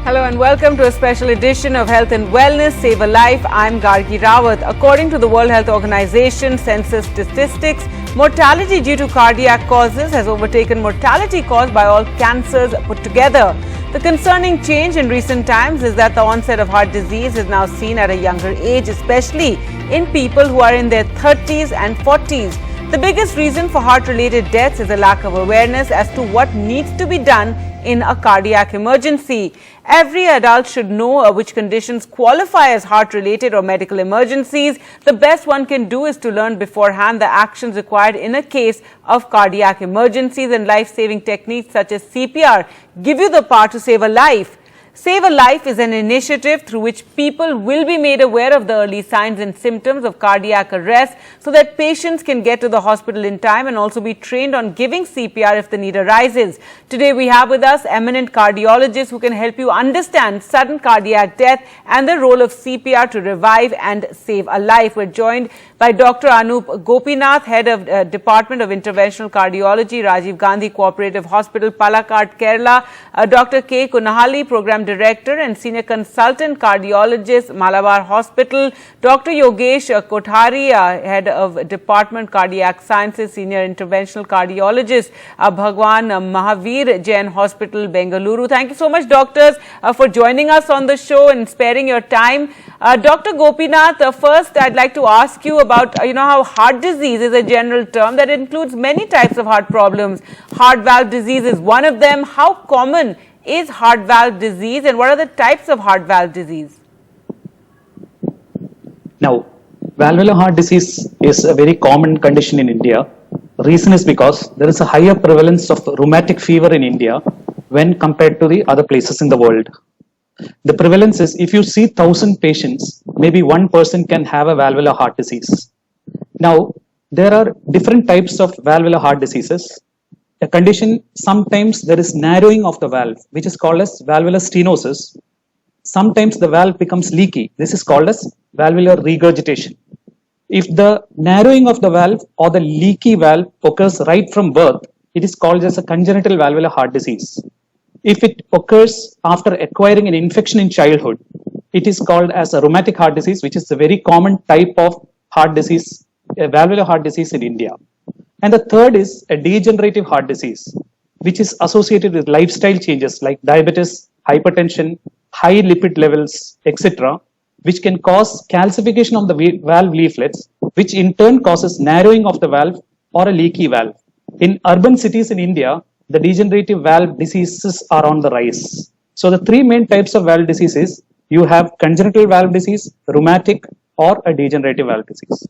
Hello and welcome to a special edition of Health and Wellness Save a Life. I'm Gargi Rawat. According to the World Health Organization census statistics, mortality due to cardiac causes has overtaken mortality caused by all cancers put together. The concerning change in recent times is that the onset of heart disease is now seen at a younger age, especially in people who are in their 30s and 40s. The biggest reason for heart-related deaths is a lack of awareness as to what needs to be done in a cardiac emergency. Every adult should know which conditions qualify as heart-related or medical emergencies. The best one can do is to learn beforehand the actions required in a case of cardiac emergencies, and life-saving techniques such as CPR give you the power to save a life. Save a Life is an initiative through which people will be made aware of the early signs and symptoms of cardiac arrest so that patients can get to the hospital in time and also be trained on giving CPR if the need arises. Today we have with us eminent cardiologists who can help you understand sudden cardiac death and the role of CPR to revive and save a life. We're joined by Dr. Anup Gopinath, Head of Department of Interventional Cardiology, Rajiv Gandhi Cooperative Hospital, Palakkad, Kerala, Dr. K. Kunahali, Program Director and Senior Consultant Cardiologist, Malabar Hospital, Dr. Yogesh Kothari, Head of Department Cardiac Sciences, Senior Interventional Cardiologist, Bhagwan Mahavir Jain Hospital, Bengaluru. Thank you so much, doctors, for joining us on the show and sparing your time. Dr. Gopinath, first I'd like to ask you about, how heart disease is a general term that includes many types of heart problems. Heart valve disease is one of them. How common is heart valve disease and what are the types of heart valve disease? Now, valvular heart disease is a very common condition in India. Reason is because there is a higher prevalence of rheumatic fever in India when compared to the other places in the world. The prevalence is, if you see 1,000 patients, maybe one person can have a valvular heart disease. Now, there are different types of valvular heart diseases. A condition, sometimes there is narrowing of the valve, which is called as valvular stenosis. Sometimes the valve becomes leaky. This is called as valvular regurgitation. If the narrowing of the valve or the leaky valve occurs right from birth, it is called as a congenital valvular heart disease. If it occurs after acquiring an infection in childhood, it is called as a rheumatic heart disease, which is a very common type of heart disease, a valvular heart disease in India. And the third is a degenerative heart disease, which is associated with lifestyle changes like diabetes, hypertension, high lipid levels, etc., which can cause calcification of the valve leaflets, which in turn causes narrowing of the valve or a leaky valve. In urban cities in India, the degenerative valve diseases are on the rise. So the three main types of valve diseases, you have congenital valve disease, rheumatic, or a degenerative valve disease.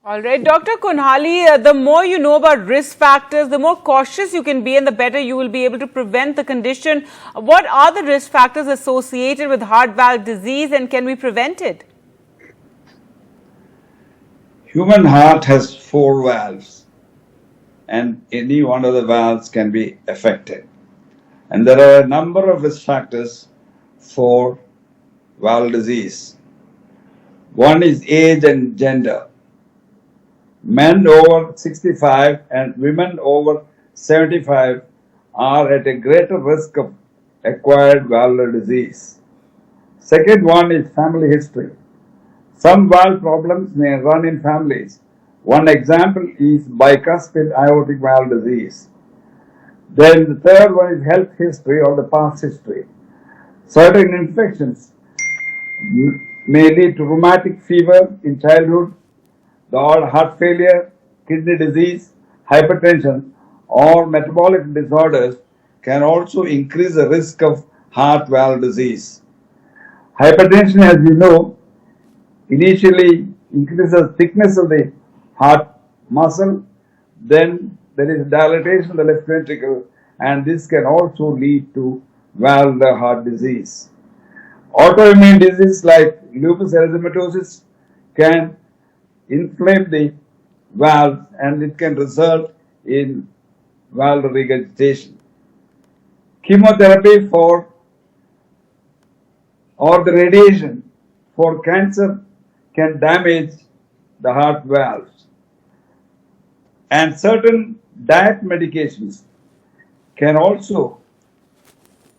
All right, Dr. Kunhali, the more you know about risk factors, the more cautious you can be and the better you will be able to prevent the condition. What are the risk factors associated with heart valve disease and can we prevent it? Human heart has 4 valves and any one of the valves can be affected. And there are a number of risk factors for valve disease. One is age and gender. Men over 65 and women over 75 are at a greater risk of acquired valvular disease. Second one is family history. Some valve problems may run in families. One example is bicuspid aortic valve disease. Then the third one is health history or the past history. Certain infections may lead to rheumatic fever in childhood, or heart failure, kidney disease, hypertension, or metabolic disorders can also increase the risk of heart valve disease. Hypertension, as you know, initially increases thickness of the heart muscle, then there is dilatation of the left ventricle, and this can also lead to valvular heart disease. Autoimmune disease like lupus erythematosus can inflame the valves and it can result in valve regurgitation. Chemotherapy or the radiation for cancer can damage the heart valves. And certain diet medications can also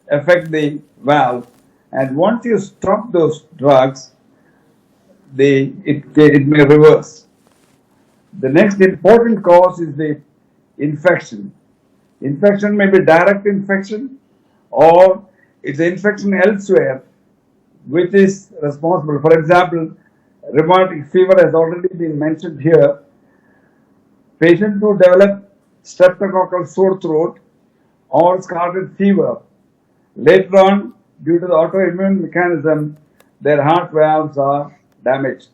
affect the valve, and once you stop those drugs, it may reverse. The next important cause is the infection. Infection may be direct infection, or it's an infection elsewhere which is responsible. For example, rheumatic fever has already been mentioned here. Patients who develop streptococcal sore throat or scarlet fever, later on, due to the autoimmune mechanism, their heart valves are damaged.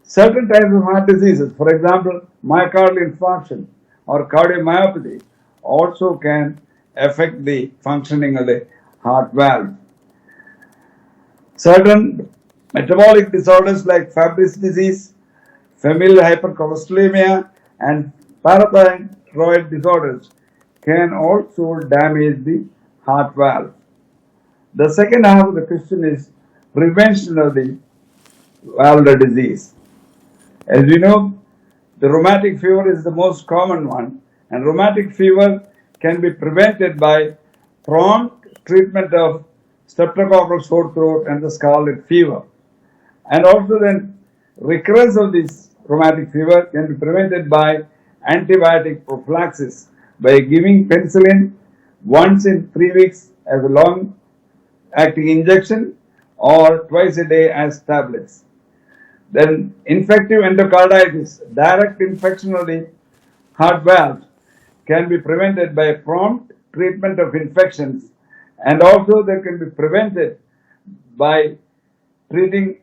Certain types of heart diseases, for example, myocardial infarction or cardiomyopathy, also can affect the functioning of the heart valve. Certain metabolic disorders like Fabry's disease, familial hypercholesterolemia, and parathyroid disorders can also damage the heart valve. The second half of the question is prevention of the valvular disease. As we know, the rheumatic fever is the most common one, and rheumatic fever can be prevented by prompt treatment of streptococcal sore throat and the scarlet fever. And also then recurrence of this rheumatic fever can be prevented by antibiotic prophylaxis by giving penicillin once in 3 weeks as a long acting injection or twice a day as tablets. Then infective endocarditis, direct infection of the heart valve, can be prevented by prompt treatment of infections, and also they can be prevented by treating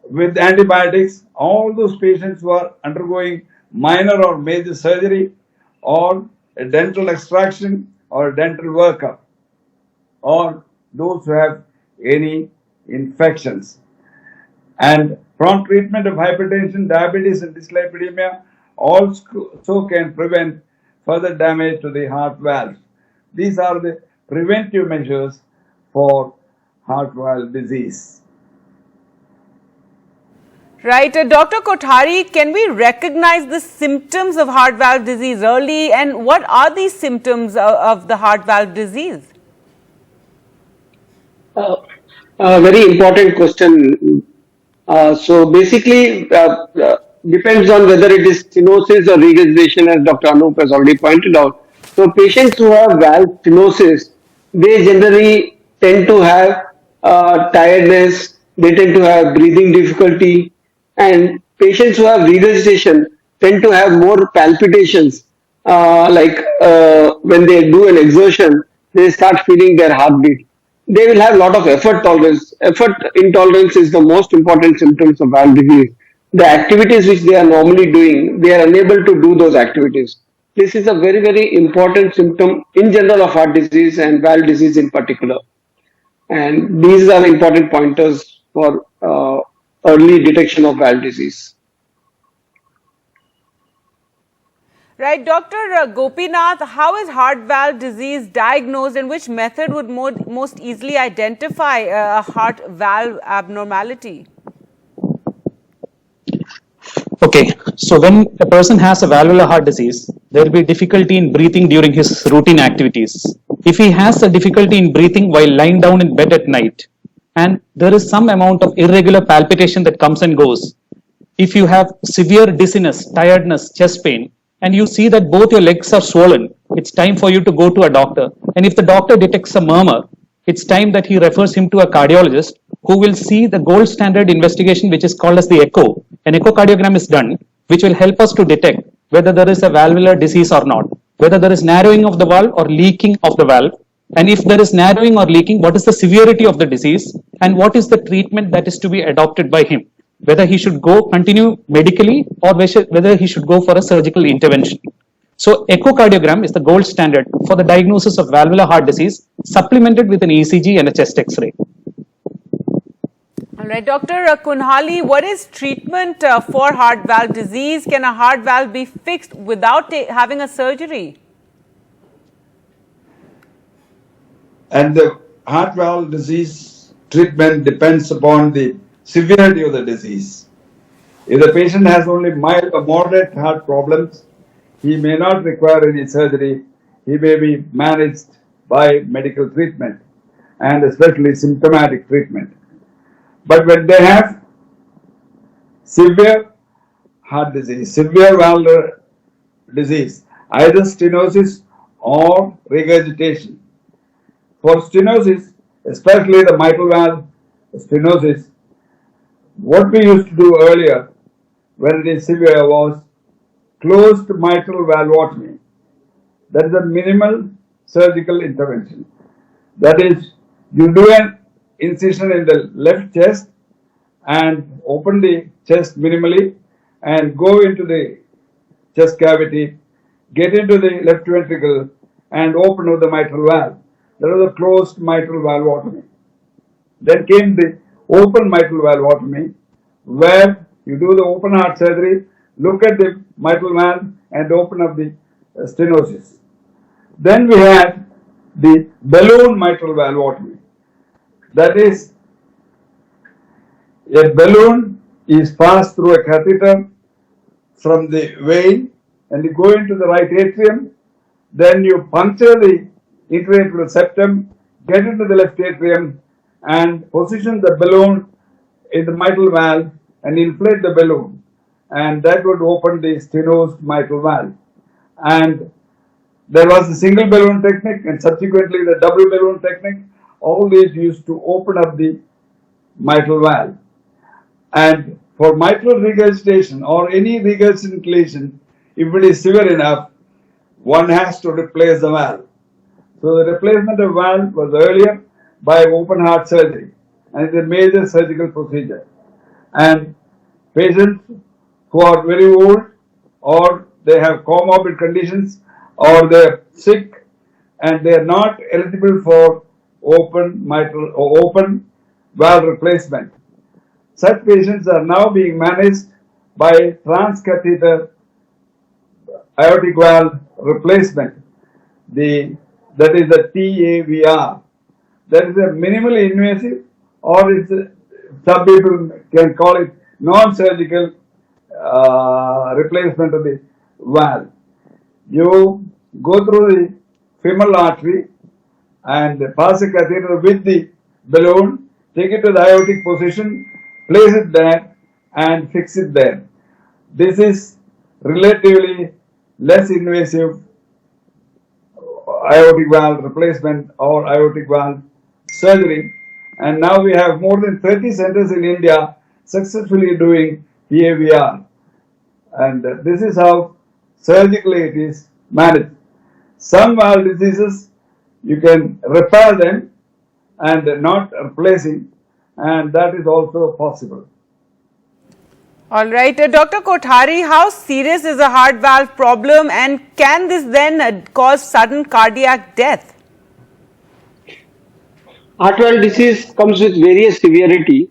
with antibiotics all those patients who are undergoing minor or major surgery or a dental extraction or a dental workup, or those who have any infections. And prompt treatment of hypertension, diabetes, and dyslipidemia also can prevent further damage to the heart valve. These are the preventive measures for heart valve disease. Right. Dr. Kothari, can we recognize the symptoms of heart valve disease early, and what are these symptoms of the heart valve disease? Very important question. So basically, depends on whether it is stenosis or regurgitation, as Dr. Anup has already pointed out. So patients who have valve stenosis, they generally tend to have tiredness, they tend to have breathing difficulty, and patients who have regurgitation tend to have more palpitations. When they do an exertion, they start feeling their heartbeat. They will have a lot of effort tolerance. Effort intolerance is the most important symptoms of valve disease. The activities which they are normally doing, they are unable to do those activities. This is a very, very important symptom in general of heart disease and valve disease in particular. And these are important pointers for early detection of valve disease. Right. Dr. Gopinath, how is heart valve disease diagnosed, and which method would most easily identify a heart valve abnormality? Okay, so when a person has a valvular heart disease, there will be difficulty in breathing during his routine activities. If he has a difficulty in breathing while lying down in bed at night, and there is some amount of irregular palpitation that comes and goes, if you have severe dizziness, tiredness, chest pain, and you see that both your legs are swollen, it's time for you to go to a doctor. And if the doctor detects a murmur, it's time that he refers him to a cardiologist who will see the gold standard investigation, which is called as the echo. An echocardiogram is done, which will help us to detect whether there is a valvular disease or not, whether there is narrowing of the valve or leaking of the valve. And if there is narrowing or leaking, what is the severity of the disease, and what is the treatment that is to be adopted by him? Whether he should continue medically, or whether he should go for a surgical intervention. So echocardiogram is the gold standard for the diagnosis of valvular heart disease, supplemented with an ECG and a chest X-ray. All right, Dr. Kunhali, what is treatment for heart valve disease? Can a heart valve be fixed without having a surgery? And the heart valve disease treatment depends upon the severity of the disease. If the patient has only mild or moderate heart problems, he may not require any surgery. He may be managed by medical treatment and especially symptomatic treatment. But when they have severe heart disease, severe valvular disease, either stenosis or regurgitation. For stenosis, especially the mitral valve stenosis, what we used to do earlier when it is severe was closed mitral valvotomy. That is a minimal surgical intervention. That is, you do an incision in the left chest and open the chest minimally and go into the chest cavity, get into the left ventricle and open up the mitral valve. That was a closed mitral valvotomy. Then came the open mitral valvotomy, where you do the open heart surgery, look at the mitral valve and open up the stenosis. Then we had the balloon mitral valvotomy. That is, a balloon is passed through a catheter from the vein and you go into the right atrium, then you puncture the intraatrial septum, get into the left atrium and position the balloon in the mitral valve and inflate the balloon, and that would open the stenosed mitral valve. And there was the single balloon technique and subsequently the double balloon technique. All these used to open up the mitral valve. And for mitral regurgitation or any regurgitation lesion, if it is severe enough, one has to replace the valve. So the replacement of valve was earlier by open heart surgery, and it's a major surgical procedure. And patients who are very old or they have comorbid conditions or they are sick and they are not eligible for open mitral or open valve replacement, such patients are now being managed by transcatheter aortic valve replacement. That is the TAVR. That is a minimally invasive, or it's some people can call it non-surgical replacement of the valve. You go through the femoral artery and pass a catheter with the balloon, take it to the aortic position, place it there and fix it there. This is relatively less invasive aortic valve replacement or aortic valve surgery, and now we have more than 30 centers in India successfully doing TAVR, and this is how surgically it is managed. Some valve diseases you can repair them and not replacing, and that is also possible. All right, Dr. Kothari, how serious is a heart valve problem and can this then cause sudden cardiac death? Heart valve disease comes with various severity.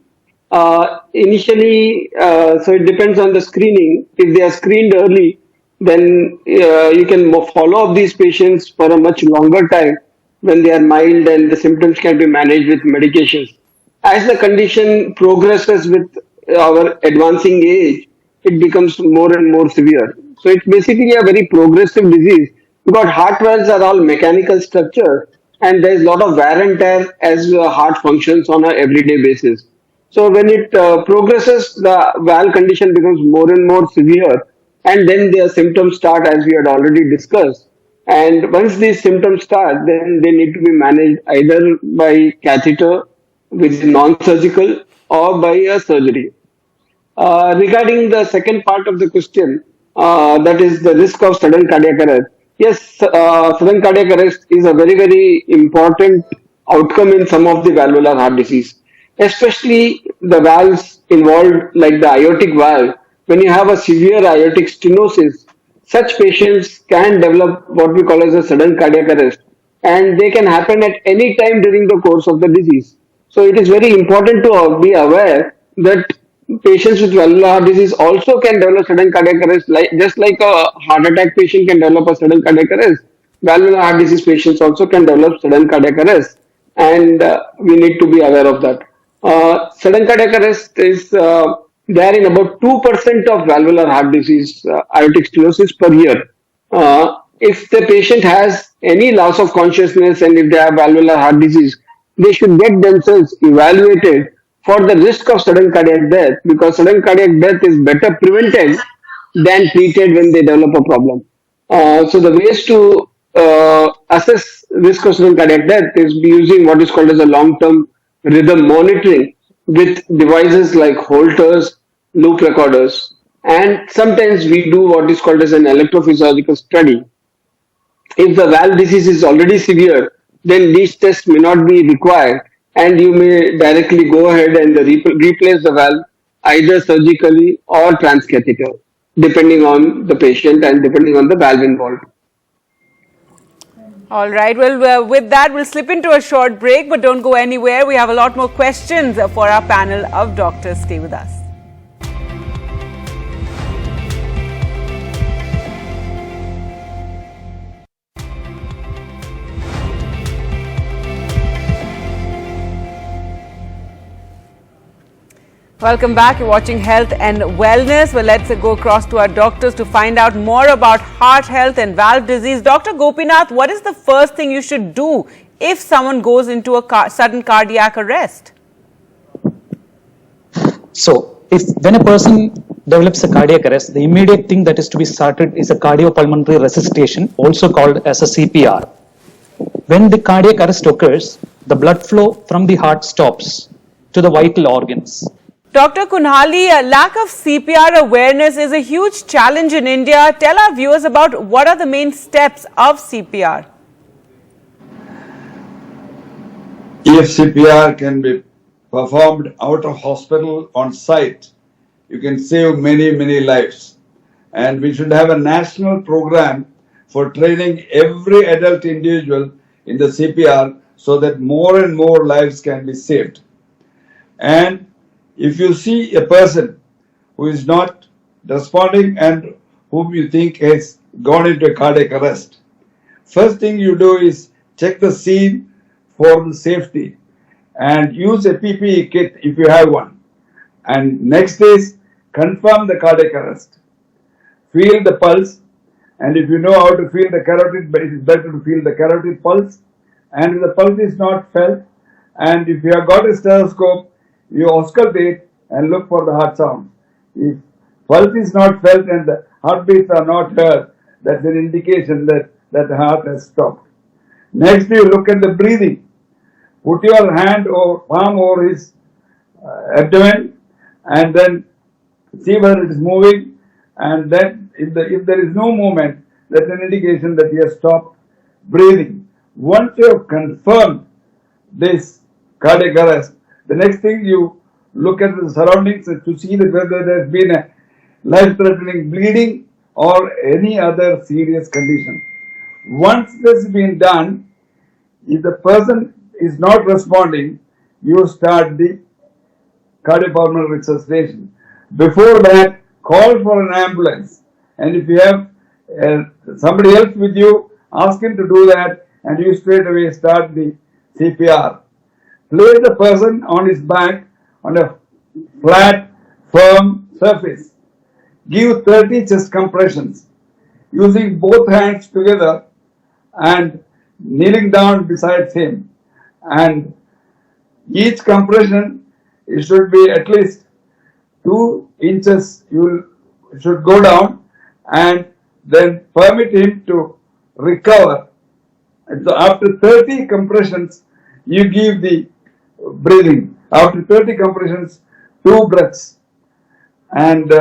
Initially, so it depends on the screening. If they are screened early, then you can follow up these patients for a much longer time when they are mild and the symptoms can be managed with medications. As the condition progresses with our advancing age, it becomes more and more severe. So it's basically a very progressive disease because heart valves are all mechanical structure and there is a lot of wear and tear as heart functions on an everyday basis. So when it progresses, the valve condition becomes more and more severe, and then their symptoms start as we had already discussed. And once these symptoms start, then they need to be managed either by catheter, which is non-surgical, or by a surgery. Regarding the second part of the question, that is the risk of sudden cardiac arrest. Yes, sudden cardiac arrest is a very, very important outcome in some of the valvular heart disease, especially the valves involved like the aortic valve. When you have a severe aortic stenosis, such patients can develop what we call as a sudden cardiac arrest, and they can happen at any time during the course of the disease. So it is very important to be aware that patients with valvular heart disease also can develop sudden cardiac arrest, just like a heart attack patient can develop a sudden cardiac arrest. Valvular heart disease patients also can develop sudden cardiac arrest, and we need to be aware of that. Sudden cardiac arrest is there in about 2% of valvular heart disease aortic stenosis per year. If the patient has any loss of consciousness and if they have valvular heart disease, they should get themselves evaluated for the risk of sudden cardiac death, because sudden cardiac death is better prevented than treated when they develop a problem. So the ways to assess risk of sudden cardiac death is using what is called as a long-term rhythm monitoring with devices like Holters, loop recorders, and sometimes we do what is called as an electrophysiological study. If the valve disease is already severe, then these tests may not be required, and you may directly go ahead and replace the valve either surgically or transcatheter, depending on the patient and depending on the valve involved. All right. Well, with that, we'll slip into a short break, but don't go anywhere. We have a lot more questions for our panel of doctors. Stay with us. Welcome back. You're watching Health and Wellness. Well, let's go across to our doctors to find out more about heart health and valve disease. Dr. Gopinath, what is the first thing you should do if someone goes into a sudden cardiac arrest? So, when a person develops a cardiac arrest, the immediate thing that is to be started is a cardiopulmonary resuscitation, also called as a CPR. When the cardiac arrest occurs, the blood flow from the heart stops to the vital organs. Dr. Kunhali, lack of CPR awareness is a huge challenge in India. Tell our viewers about what are the main steps of CPR. If CPR can be performed out of hospital on site, you can save many, many lives. And we should have a national program for training every adult individual in the CPR so that more and more lives can be saved. And if you see a person who is not responding and whom you think has gone into a cardiac arrest, first thing you do is check the scene for the safety and use a PPE kit if you have one. And next is confirm the cardiac arrest. Feel the pulse, and if you know how to feel the carotid, but it is better to feel the carotid pulse. And if the pulse is not felt, and if you have got a stethoscope, you auscultate and look for the heart sound. If pulse is not felt and the heartbeats are not heard, that's an indication that the heart has stopped. Next, you look at the breathing. Put your hand or palm over his abdomen and then see whether it is moving. And then if there is no movement, that's an indication that he has stopped breathing. Once you have confirmed this cardiac arrest, the next thing you look at the surroundings to see that whether there has been a life-threatening bleeding or any other serious condition. Once this has been done, if the person is not responding, you start the cardiopulmonary resuscitation. Before that, call for an ambulance. And if you have somebody else with you, ask him to do that and you straight away start the CPR. Place the person on his back on a flat, firm surface. Give 30 chest compressions using both hands together and kneeling down beside him. And each compression, it should be at least 2 inches, you should go down and then permit him to recover. And so after 30 compressions, you give the breathing. After 30 compressions, 2 breaths. And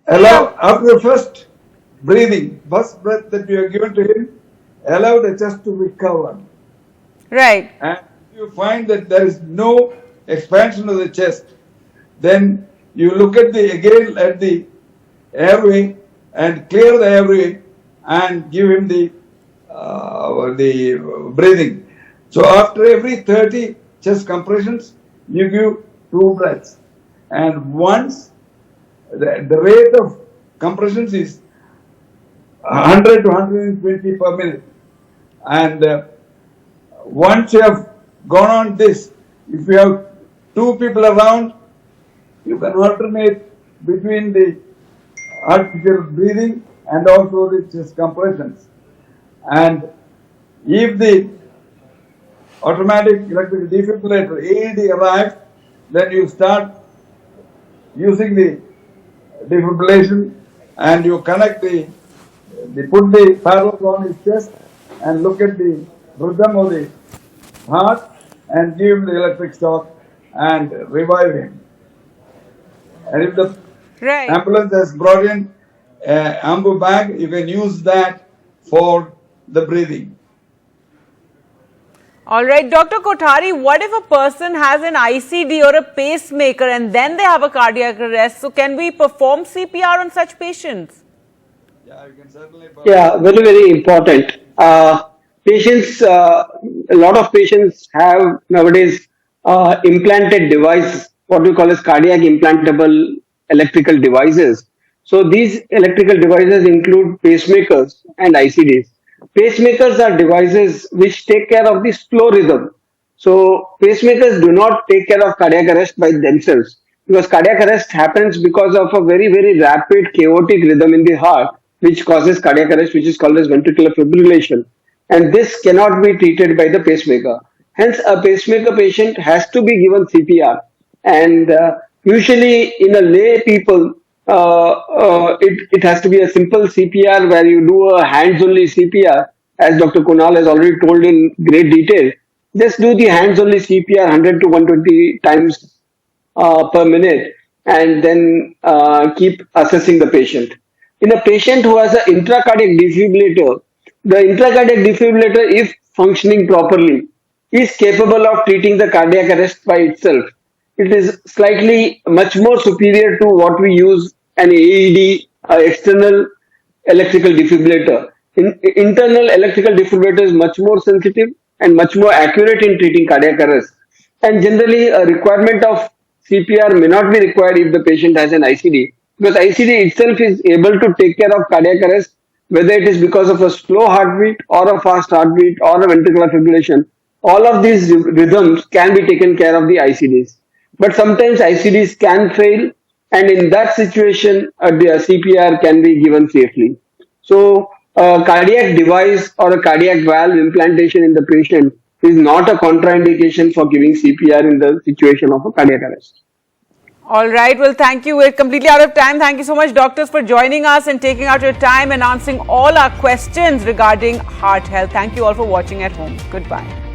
allow, after the first breathing, first breath that you have given to him, allow the chest to recover. Right. And if you find that there is no expansion of the chest, then you look at the airway and clear the airway and give him the breathing. So after every 30 chest compressions, you give 2 breaths. And once the rate of compressions is 100 to 120 per minute. And once you have gone on this, if you have 2 people around, you can alternate between the artificial breathing and also the chest compressions. And if the automatic electric defibrillator AED arrives, then you start using the defibrillation and you connect put the parallel on his chest and look at the rhythm of the heart and give him the electric shock and revive him. And if the Right. ambulance has brought in ambu bag, you can use that for the breathing. All right, Dr. Kothari, what if a person has an ICD or a pacemaker and then they have a cardiac arrest? So can we perform CPR on such patients? Yeah, you can certainly. Yeah, very, very important. Patients, a lot of patients have nowadays implanted devices, what we call as cardiac implantable electrical devices. So these electrical devices include pacemakers and ICDs. Pacemakers are devices which take care of the slow rhythm. So pacemakers do not take care of cardiac arrest by themselves because cardiac arrest happens because of a very, very rapid chaotic rhythm in the heart which causes cardiac arrest, which is called as ventricular fibrillation. And this cannot be treated by the pacemaker. Hence, a pacemaker patient has to be given CPR. And usually in a lay people, it has to be a simple CPR where you do a hands-only CPR, as Dr. Kunal has already told in great detail. Just do the hands-only CPR 100 to 120 times per minute and then keep assessing the patient. In a patient who has an intracardiac defibrillator, the intracardiac defibrillator, if functioning properly, is capable of treating the cardiac arrest by itself. It is slightly much more superior to what we use an AED, external electrical defibrillator. Internal electrical defibrillator is much more sensitive and much more accurate in treating cardiac arrest. And generally, a requirement of CPR may not be required if the patient has an ICD, because ICD itself is able to take care of cardiac arrest, whether it is because of a slow heartbeat or a fast heartbeat or a ventricular fibrillation. All of these rhythms can be taken care of the ICDs. But sometimes ICDs can fail, and in that situation, the CPR can be given safely. So, a cardiac device or a cardiac valve implantation in the patient is not a contraindication for giving CPR in the situation of a cardiac arrest. All right. Well, thank you. We're completely out of time. Thank you so much, doctors, for joining us and taking out your time and answering all our questions regarding heart health. Thank you all for watching at home. Goodbye.